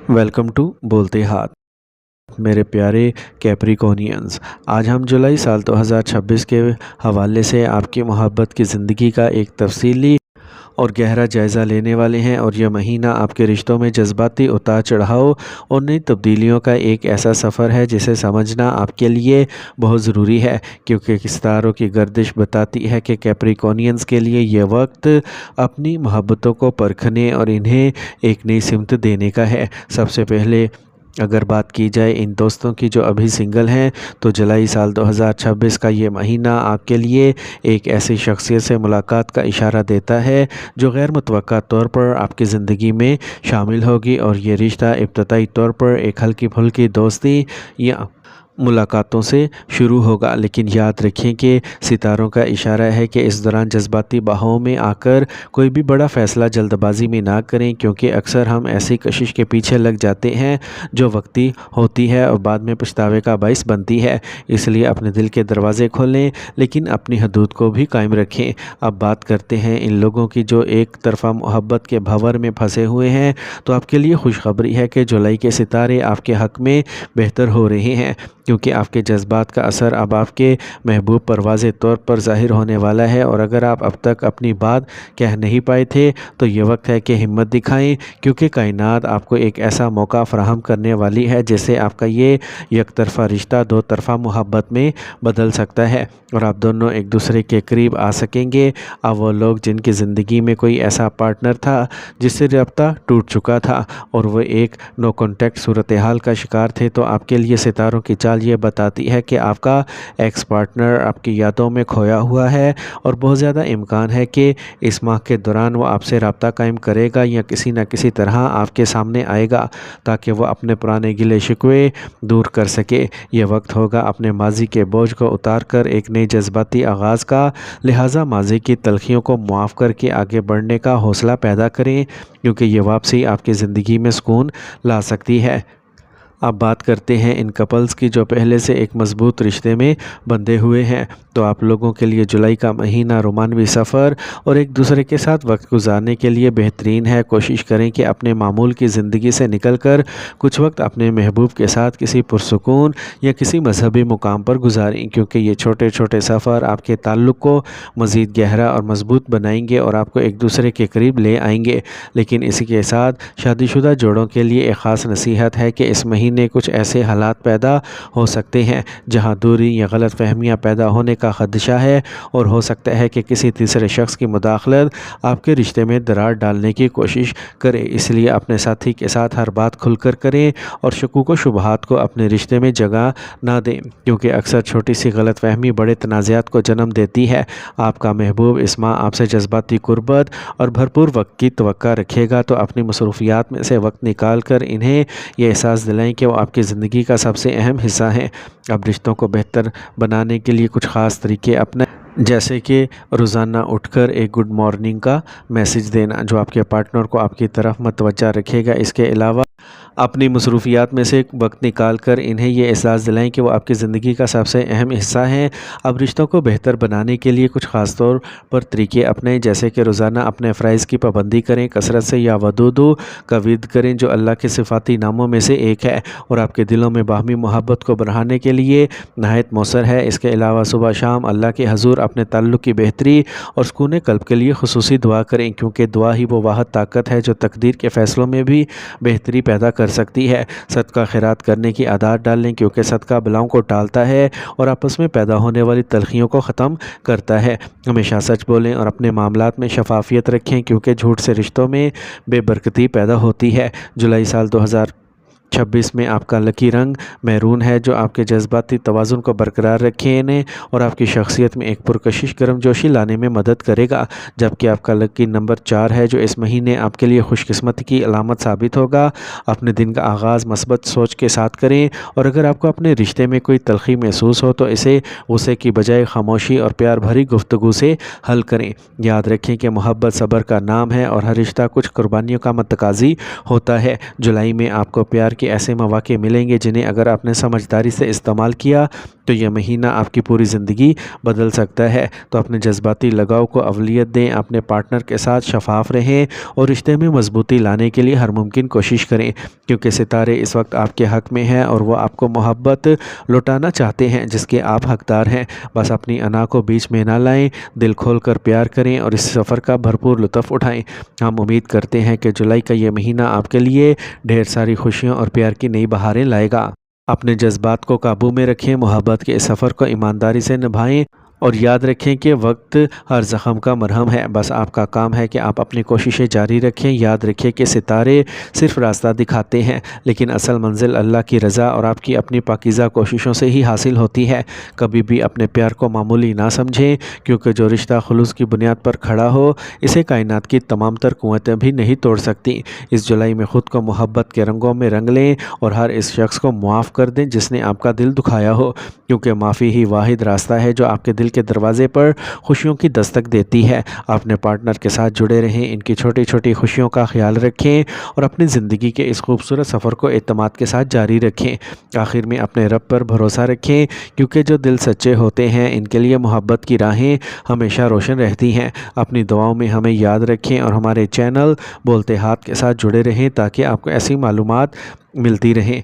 Welcome to بولتے ہاتھ میرے پیارے کیپریکونینز۔ آج ہم جولائی سال 2026 کے حوالے سے آپ کی محبت کی زندگی کا ایک تفصیلی اور گہرا جائزہ لینے والے ہیں، اور یہ مہینہ آپ کے رشتوں میں جذباتی اتار چڑھاؤ اور نئی تبدیلیوں کا ایک ایسا سفر ہے جسے سمجھنا آپ کے لیے بہت ضروری ہے، کیونکہ ستاروں کی گردش بتاتی ہے کہ کیپریکونینز کے لیے یہ وقت اپنی محبتوں کو پرکھنے اور انہیں ایک نئی سمت دینے کا ہے۔ سب سے پہلے اگر بات کی جائے ان دوستوں کی جو ابھی سنگل ہیں، تو جولائی سال 2026 کا یہ مہینہ آپ کے لیے ایک ایسی شخصیت سے ملاقات کا اشارہ دیتا ہے جو غیر متوقع طور پر آپ کی زندگی میں شامل ہوگی، اور یہ رشتہ ابتدائی طور پر ایک ہلکی پھلکی دوستی یا ملاقاتوں سے شروع ہوگا، لیکن یاد رکھیں کہ ستاروں کا اشارہ ہے کہ اس دوران جذباتی بہاؤ میں آ کر کوئی بھی بڑا فیصلہ جلد بازی میں نہ کریں، کیونکہ اکثر ہم ایسی کشش کے پیچھے لگ جاتے ہیں جو وقتی ہوتی ہے اور بعد میں پچھتاوے کا باعث بنتی ہے۔ اس لیے اپنے دل کے دروازے کھولیں، لیکن اپنی حدود کو بھی قائم رکھیں۔ اب بات کرتے ہیں ان لوگوں کی جو ایک طرفہ محبت کے بھنور میں پھنسے ہوئے ہیں، تو آپ کے لیے خوشخبری ہے کہ جولائی کے ستارے آپ کے حق میں بہتر ہو رہے ہیں، کیونکہ آپ کے جذبات کا اثر اب آپ کے محبوب پر واضح طور پر ظاہر ہونے والا ہے، اور اگر آپ اب تک اپنی بات کہہ نہیں پائے تھے تو یہ وقت ہے کہ ہمت دکھائیں، کیونکہ کائنات آپ کو ایک ایسا موقع فراہم کرنے والی ہے جس سے آپ کا یہ یک طرفہ رشتہ دو طرفہ محبت میں بدل سکتا ہے، اور آپ دونوں ایک دوسرے کے قریب آ سکیں گے۔ اب وہ لوگ جن کی زندگی میں کوئی ایسا پارٹنر تھا جس سے رابطہ ٹوٹ چکا تھا اور وہ ایک نو کانٹیکٹ صورتحال کا شکار تھے، تو آپ کے لیے ستاروں کی چال یہ بتاتی ہے کہ آپ کا ایکس پارٹنر آپ کی یادوں میں کھویا ہوا ہے، اور بہت زیادہ امکان ہے کہ اس ماہ کے دوران وہ آپ سے رابطہ قائم کرے گا یا کسی نہ کسی طرح آپ کے سامنے آئے گا تاکہ وہ اپنے پرانے گلے شکوے دور کر سکے۔ یہ وقت ہوگا اپنے ماضی کے بوجھ کو اتار کر ایک نئے جذباتی آغاز کا، لہٰذا ماضی کی تلخیوں کو معاف کر کے آگے بڑھنے کا حوصلہ پیدا کریں، کیونکہ یہ واپسی آپ کی زندگی میں سکون لا سکتی ہے۔ اب بات کرتے ہیں ان کپلز کی جو پہلے سے ایک مضبوط رشتے میں بندھے ہوئے ہیں، تو آپ لوگوں کے لیے جولائی کا مہینہ رومانوی سفر اور ایک دوسرے کے ساتھ وقت گزارنے کے لیے بہترین ہے۔ کوشش کریں کہ اپنے معمول کی زندگی سے نکل کر کچھ وقت اپنے محبوب کے ساتھ کسی پرسکون یا کسی مذہبی مقام پر گزاریں، کیونکہ یہ چھوٹے چھوٹے سفر آپ کے تعلق کو مزید گہرا اور مضبوط بنائیں گے اور آپ کو ایک دوسرے کے قریب لے آئیں گے۔ لیکن اسی کے ساتھ شادی شدہ جوڑوں کے لیے ایک خاص نصیحت ہے کہ اس مہینے کچھ ایسے حالات پیدا ہو سکتے ہیں جہاں دوری یا غلط فہمیاں پیدا ہونے کا خدشہ ہے، اور ہو سکتا ہے کہ کسی تیسرے شخص کی مداخلت آپ کے رشتے میں درار ڈالنے کی کوشش کرے۔ اس لیے اپنے ساتھی کے ساتھ ہر بات کھل کر کریں اور شکوک و شبہات کو اپنے رشتے میں جگہ نہ دیں، کیونکہ اکثر چھوٹی سی غلط فہمی بڑے تنازعات کو جنم دیتی ہے۔ آپ کا محبوب اس ماہ آپ سے جذباتی قربت اور بھرپور وقت کی توقع رکھے گا، تو اپنی مصروفیات میں سے وقت نکال کر انہیں یہ احساس دلائیں کہ وہ آپ کی زندگی کا سب سے اہم حصہ ہیں۔ اب رشتوں کو بہتر بنانے کے لیے کچھ خاص طریقے اپنائیں، جیسے کہ روزانہ اٹھ کر ایک گڈ مارننگ کا میسج دینا جو آپ کے پارٹنر کو آپ کی طرف متوجہ رکھے گا۔ اس کے علاوہ اپنی مصروفیات میں سے وقت نکال کر انہیں یہ احساس دلائیں کہ وہ آپ کی زندگی کا سب سے اہم حصہ ہیں۔ اب رشتوں کو بہتر بنانے کے لیے کچھ خاص طور پر طریقے اپنائیں، جیسے کہ روزانہ اپنے فرائض کی پابندی کریں، کثرت سے یا ودود کا ورد کریں جو اللہ کے صفاتی ناموں میں سے ایک ہے اور آپ کے دلوں میں باہمی محبت کو بڑھانے کے لیے نہایت مؤثر ہے۔ اس کے علاوہ صبح شام اللہ کے حضور اپنے تعلق کی بہتری اور سکون قلب کے لیے خصوصی دعا کریں، کیونکہ دعا ہی وہ واحد طاقت ہے جو تقدیر کے فیصلوں میں بھی بہتری پیدا کر سکتی ہے۔ صدقہ خیرات کرنے کی عادات ڈالیں، کیونکہ صدقہ بلاؤں کو ٹالتا ہے اور آپس میں پیدا ہونے والی تلخیوں کو ختم کرتا ہے۔ ہمیشہ سچ بولیں اور اپنے معاملات میں شفافیت رکھیں، کیونکہ جھوٹ سے رشتوں میں بے برکتی پیدا ہوتی ہے۔ جولائی سال 2026 میں آپ کا لکی رنگ میرون ہے جو آپ کے جذباتی توازن کو برقرار رکھنے اور آپ کی شخصیت میں ایک پرکشش گرم جوشی لانے میں مدد کرے گا، جبکہ آپ کا لکی نمبر 4 ہے جو اس مہینے آپ کے لیے خوش قسمتی کی علامت ثابت ہوگا۔ اپنے دن کا آغاز مثبت سوچ کے ساتھ کریں، اور اگر آپ کو اپنے رشتے میں کوئی تلخی محسوس ہو تو اسے غصے کی بجائے خاموشی اور پیار بھری گفتگو سے حل کریں۔ یاد رکھیں کہ محبت صبر کا نام ہے اور ہر رشتہ کچھ قربانیوں کا متقاضی ہوتا ہے۔ جولائی میں آپ کو پیار کے ایسے مواقع ملیں گے جنہیں اگر آپ نے سمجھداری سے استعمال کیا تو یہ مہینہ آپ کی پوری زندگی بدل سکتا ہے۔ تو اپنے جذباتی لگاؤ کو اولویت دیں، اپنے پارٹنر کے ساتھ شفاف رہیں اور رشتے میں مضبوطی لانے کے لیے ہر ممکن کوشش کریں، کیونکہ ستارے اس وقت آپ کے حق میں ہیں اور وہ آپ کو محبت لوٹانا چاہتے ہیں جس کے آپ حقدار ہیں۔ بس اپنی انا کو بیچ میں نہ لائیں، دل کھول کر پیار کریں اور اس سفر کا بھرپور لطف اٹھائیں۔ ہم امید کرتے ہیں کہ جولائی کا یہ مہینہ آپ کے لیے ڈھیر ساری خوشیوں اور پیار کی نئی بہاریں لائے گا۔ اپنے جذبات کو قابو میں رکھیں، محبت کے اس سفر کو ایمانداری سے نبھائیں اور یاد رکھیں کہ وقت ہر زخم کا مرہم ہے۔ بس آپ کا کام ہے کہ آپ اپنی کوششیں جاری رکھیں۔ یاد رکھیں کہ ستارے صرف راستہ دکھاتے ہیں، لیکن اصل منزل اللہ کی رضا اور آپ کی اپنی پاکیزہ کوششوں سے ہی حاصل ہوتی ہے۔ کبھی بھی اپنے پیار کو معمولی نہ سمجھیں، کیونکہ جو رشتہ خلوص کی بنیاد پر کھڑا ہو اسے کائنات کی تمام تر قوتیں بھی نہیں توڑ سکتی۔ اس جولائی میں خود کو محبت کے رنگوں میں رنگ لیں اور ہر اس شخص کو معاف کر دیں جس نے آپ کا دل دکھایا ہو، کیونکہ معافی ہی واحد راستہ ہے جو آپ کے دل کے دروازے پر خوشیوں کی دستک دیتی ہے۔ اپنے پارٹنر کے ساتھ جڑے رہیں، ان کی چھوٹی چھوٹی خوشیوں کا خیال رکھیں اور اپنی زندگی کے اس خوبصورت سفر کو اعتماد کے ساتھ جاری رکھیں۔ آخر میں اپنے رب پر بھروسہ رکھیں، کیونکہ جو دل سچے ہوتے ہیں ان کے لیے محبت کی راہیں ہمیشہ روشن رہتی ہیں۔ اپنی دعاؤں میں ہمیں یاد رکھیں اور ہمارے چینل بولتے ہاتھ کے ساتھ جڑے رہیں تاکہ آپ کو ایسی معلومات ملتی رہیں۔